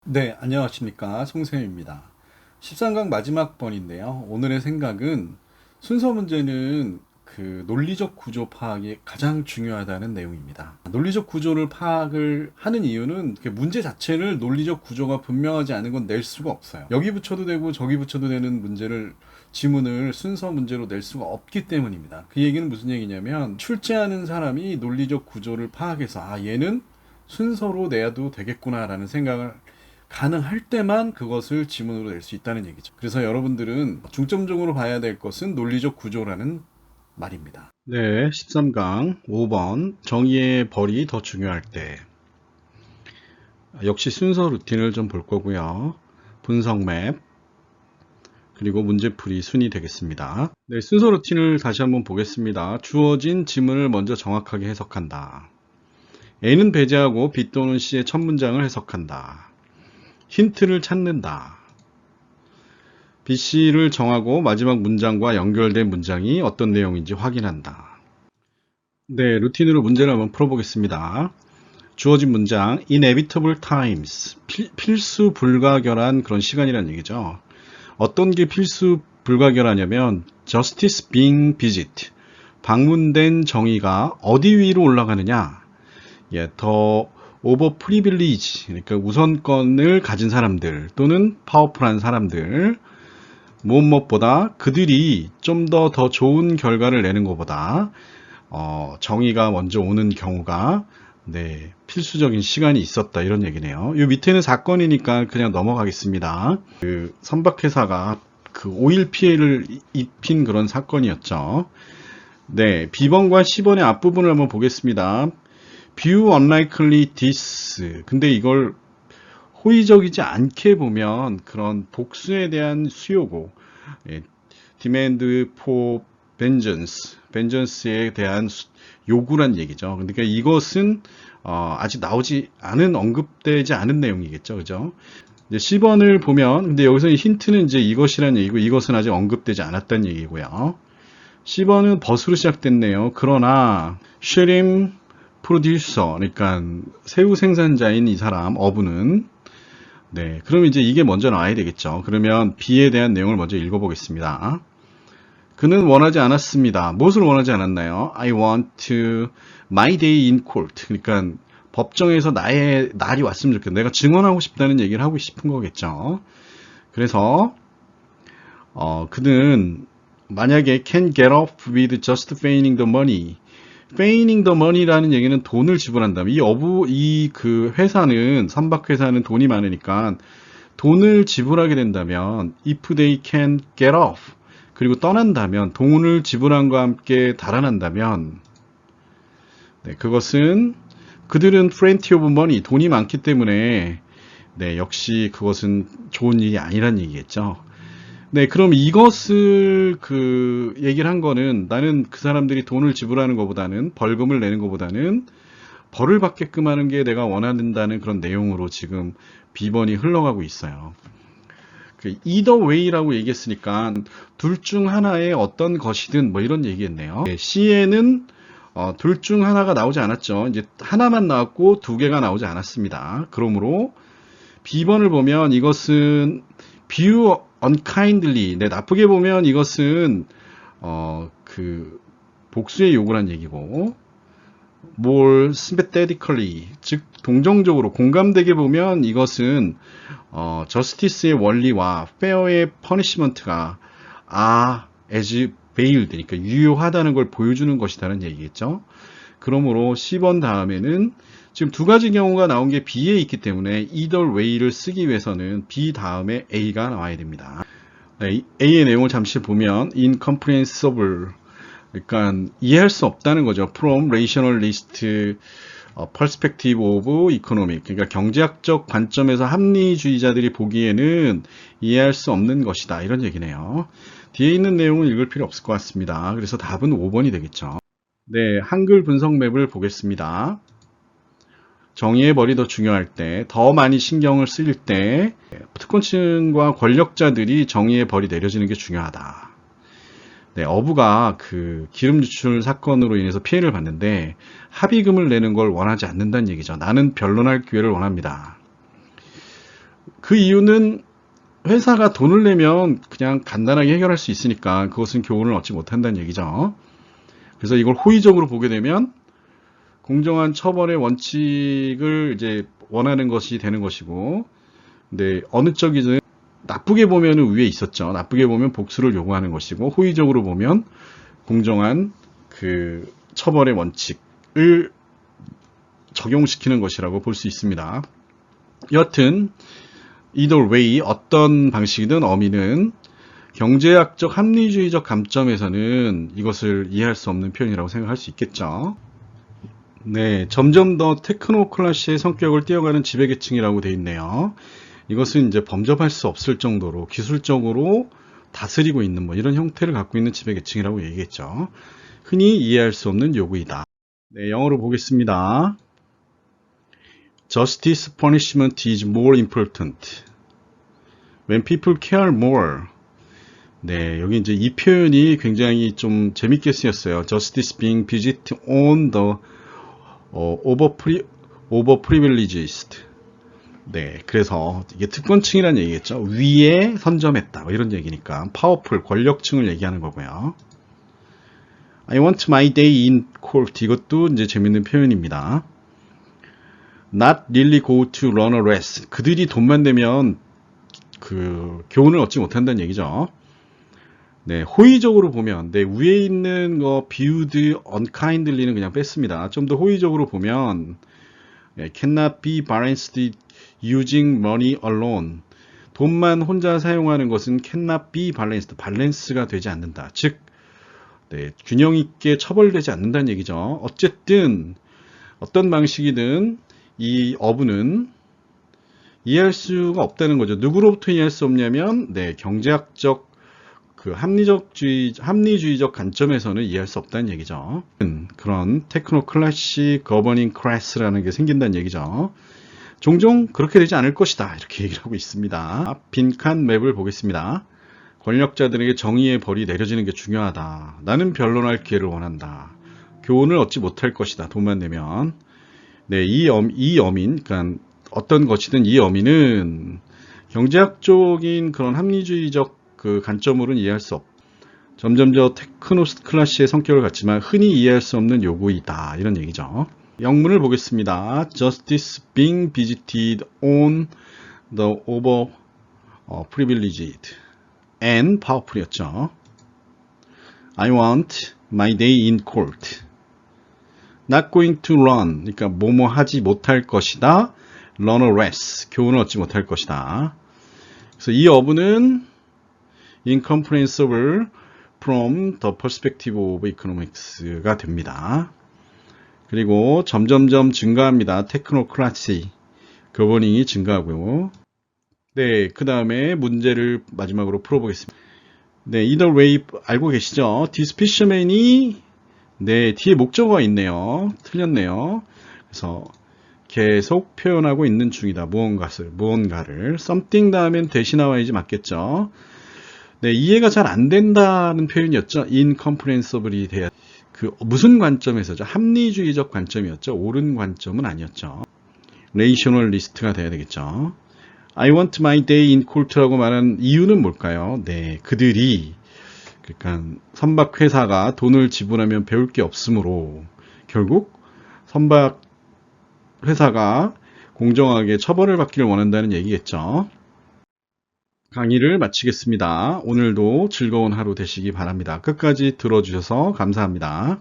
네, 안녕하십니까. 송쌤입니다. 13강 마지막 번인데요. 오늘의 생각은 순서 문제는 논리적 구조 파악이 가장 중요하다는 내용입니다. 논리적 구조를 파악을 하는 이유는 문제 자체를 논리적 구조가 분명하지 않은 건 낼 수가 없어요. 여기 붙여도 되고 저기 붙여도 되는 지문을 순서 문제로 낼 수가 없기 때문입니다. 그 얘기는 무슨 얘기냐면 출제하는 사람이 논리적 구조를 파악해서 얘는 순서로 내야도 되겠구나라는 생각을 가능할 때만 그것을 지문으로 낼 수 있다는 얘기죠. 그래서 여러분들은 중점적으로 봐야 될 것은 논리적 구조라는 말입니다. 네, 13강 5번 정의의 벌이 더 중요할 때. 역시 순서 루틴을 좀 볼 거고요. 분석 맵 그리고 문제풀이 순이 되겠습니다. 네, 순서 루틴을 다시 한번 보겠습니다. 주어진 지문을 먼저 정확하게 해석한다. A는 배제하고 B 또는 C의 첫 문장을 해석한다. 힌트를 찾는다. BC를 정하고 마지막 문장과 연결된 문장이 어떤 내용인지 확인한다. 네, 루틴으로 문제를 한번 풀어보겠습니다. 주어진 문장, inevitable times, 필수 불가결한 그런 시간이라는 얘기죠. 어떤 게 필수 불가결하냐면 justice being visit, 방문된 정의가 어디 위로 올라가느냐, 더 오버 프리빌리지, 그러니까 우선권을 가진 사람들 또는 파워풀한 사람들, 무엇보다 그들이 좀 더 좋은 결과를 내는 것보다 정의가 먼저 오는 경우가 필수적인 시간이 있었다, 이런 얘기네요. 이 밑에는 사건이니까 그냥 넘어가겠습니다. 선박회사가 오일 피해를 입힌 그런 사건이었죠. 네, B번과 C번의 앞부분을 한번 보겠습니다. view unlikely this. 근데 이걸 호의적이지 않게 보면 그런 복수에 대한 수요고, demand for vengeance에 대한 요구란 얘기죠. 그러니까 이것은 아직 나오지 않은, 언급되지 않은 내용이겠죠, 그죠? 이제 10번을 보면, 근데 여기서 힌트는 이제 이것이란 얘기고, 이것은 아직 언급되지 않았다는 얘기고요. 10번은 벗으로 시작됐네요. 그러나 쉐림 프로듀서, 그러니까 새우 생산자인 이 사람, 어부는, 네, 그럼 이제 이게 먼저 나와야 되겠죠. 그러면 B에 대한 내용을 먼저 읽어보겠습니다. 그는 원하지 않았습니다. 무엇을 원하지 않았나요? I want my day in court. 그러니까 법정에서 나의 날이 왔으면 좋겠다. 내가 증언하고 싶다는 얘기를 하고 싶은 거겠죠. 그래서 그는 만약에 can get off with just feigning the money. feigning the money라는 얘기는 돈을 지불한다면, 그 회사는, 선박회사는 돈이 많으니까 돈을 지불하게 된다면, if they can get off, 그리고 떠난다면, 돈을 지불함과 함께 달아난다면, 그것은, 그들은 plenty of money, 돈이 많기 때문에, 역시 그것은 좋은 일이 아니란 얘기겠죠. 네, 그럼 이것을 얘기를 한 거는, 나는 그 사람들이 돈을 지불하는 것보다는, 벌금을 내는 것보다는 벌을 받게끔 하는 게 내가 원한다는 그런 내용으로 지금 B번이 흘러가고 있어요. either way라고 얘기했으니까 둘 중 하나의 어떤 것이든 뭐 이런 얘기겠네요. C에는 둘 중 하나가 나오지 않았죠. 이제 하나만 나왔고 두 개가 나오지 않았습니다. 그러므로 B번을 보면 이것은 view unkindly, 나쁘게 보면 이것은 복수의 요구란 얘기고, more sympathetically, 즉 동정적으로 공감되게 보면 이것은 justice의 원리와 fair의 punishment가 as veiled, 그러니까 유효하다는 걸 보여주는 것이라는 얘기겠죠. 그러므로 C번 다음에는 지금 두 가지 경우가 나온 게 B에 있기 때문에 either way를 쓰기 위해서는 B 다음에 A가 나와야 됩니다. A의 내용을 잠시 보면 incomprehensible, 그러니까 이해할 수 없다는 거죠. from rationalist perspective of economic, 그러니까 경제학적 관점에서 합리주의자들이 보기에는 이해할 수 없는 것이다, 이런 얘기네요. 뒤에 있는 내용은 읽을 필요 없을 것 같습니다. 그래서 답은 5번이 되겠죠. 네, 한글 분석 맵을 보겠습니다. 정의의 벌이 더 중요할 때, 더 많이 신경을 쓰일 때, 특권층과 권력자들이 정의의 벌이 내려지는 게 중요하다. 어부가 기름 유출 사건으로 인해서 피해를 봤는데 합의금을 내는 걸 원하지 않는다는 얘기죠. 나는 변론할 기회를 원합니다. 그 이유는 회사가 돈을 내면 그냥 간단하게 해결할 수 있으니까 그것은 교훈을 얻지 못한다는 얘기죠. 그래서 이걸 호의적으로 보게 되면 공정한 처벌의 원칙을 이제 원하는 것이 되는 것이고, 근데 어느 쪽이든 나쁘게 보면 위에 있었죠. 나쁘게 보면 복수를 요구하는 것이고, 호의적으로 보면 공정한 그 처벌의 원칙을 적용시키는 것이라고 볼 수 있습니다. 여하튼 either way 어떤 방식이든 어미는 경제학적 합리주의적 관점에서는 이것을 이해할 수 없는 표현이라고 생각할 수 있겠죠. 네, 점점 더 테크노클라시의 성격을 띄어가는 지배계층이라고 되어 있네요. 이것은 이제 범접할 수 없을 정도로 기술적으로 다스리고 있는 뭐 이런 형태를 갖고 있는 지배계층이라고 얘기했죠. 흔히 이해할 수 없는 요구이다. 네, 영어로 보겠습니다. Justice punishment is more important when people care more. 네, 여기 이제 이 표현이 굉장히 좀 재밌게 쓰였어요. Justice being visited on the overprivileged. 네, 그래서 이게 특권층이라는 얘기겠죠. 위에 선점했다, 뭐 이런 얘기니까 파워풀, 권력층을 얘기하는 거고요. I want my day in court. 이것도 이제 재밌는 표현입니다. Not really go to run a race. 그들이 돈만 내면 그 교훈을 얻지 못한다는 얘기죠. 네, 호의적으로 보면, 네, 위에 있는 거 viewed unkindly는 그냥 뺐습니다. 좀 더 호의적으로 보면, cannot be balanced using money alone. 돈만 혼자 사용하는 것은 cannot be balanced, 밸런스가 되지 않는다. 즉, 네, 균형 있게 처벌되지 않는다는 얘기죠. 어쨌든 어떤 방식이든 이 어부는 이해할 수가 없다는 거죠. 누구로부터 이해할 수 없냐면, 네, 경제학적 그 합리주의적 관점에서는 이해할 수 없다는 얘기죠. 그런 테크노클래시 거버닝 클래스라는 게 생긴다는 얘기죠. 종종 그렇게 되지 않을 것이다, 이렇게 얘기를 하고 있습니다. 빈칸 맵을 보겠습니다. 권력자들에게 정의의 벌이 내려지는 게 중요하다. 나는 변론할 기회를 원한다. 교훈을 얻지 못할 것이다, 돈만 내면. 네, 이 어민, 그러니까 어떤 것이든 이 어민은 경제학적인 그런 합리주의적 그 관점으로는 이해할 수 없. 점점 더 테크노클래시의 성격을 갖지만 흔히 이해할 수 없는 요구이다, 이런 얘기죠. 영문을 보겠습니다. Justice being visited on the overprivileged and powerful이었죠. I want my day in court. Not going to run. 그러니까 뭐뭐 하지 못할 것이다. Run a race. 교훈을 얻지 못할 것이다. 그래서 이 어부는 incomprehensible from the perspective of economics가 됩니다. 그리고 점점점 증가합니다. 테크노크라시, 거버닝이 증가하고요. 네, 그 다음에 문제를 마지막으로 풀어보겠습니다. 네, either way 알고 계시죠? This fisherman이, 네, 뒤에 목적어가 있네요. 틀렸네요. 그래서 계속 표현하고 있는 중이다. 무언가를. something 다음엔 대시 나와야지 맞겠죠? 네, 이해가 잘 안 된다는 표현이었죠. incomprehensible이 돼야, 그 무슨 관점에서죠? 합리주의적 관점이었죠. 옳은 관점은 아니었죠. rationalist가 돼야 되겠죠. I want my day in court라고 말한 이유는 뭘까요? 네, 그들이, 그러니까 선박 회사가 돈을 지불하면 배울 게 없으므로 결국 선박 회사가 공정하게 처벌을 받기를 원한다는 얘기겠죠. 강의를 마치겠습니다. 오늘도 즐거운 하루 되시기 바랍니다. 끝까지 들어주셔서 감사합니다.